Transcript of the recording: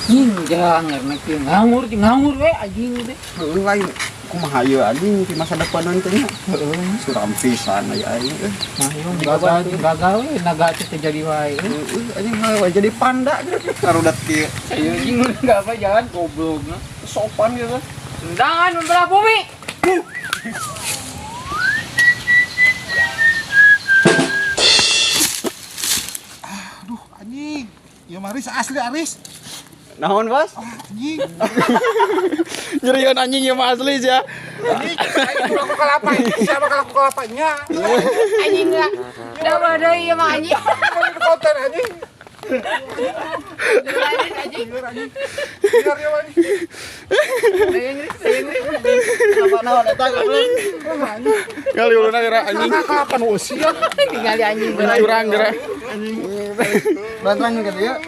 Anjing jangan ngawur we anjing teh. Heuh lain kumaha ieu anjing di masa depan nanti nya. Suram pisan aya aing. Gagal we naga teh terjadi wae. Anjing mah jadi panda gitu karudat kieu. Ayo anjing enggak apa jangan goblokna. Sopan gitu. Tendangan membelah bumi. Aduh anjing. Ya Maris asli Aris. Naon, Bos? Anjing. Nyerian anjing ya mah asli ya. Anjing. Aing laku kalapa. Siapa laku kalapanya? Anjing enggak. Udah ada ieu mah anjing. Konten anjing. Anjing. Biar ya anjing. Kenapa naon eta goblok? Kali uluna geura anjing. Kapan usia? Tinggal anjing Curang geura. Anjing. Bantuan gitu ya.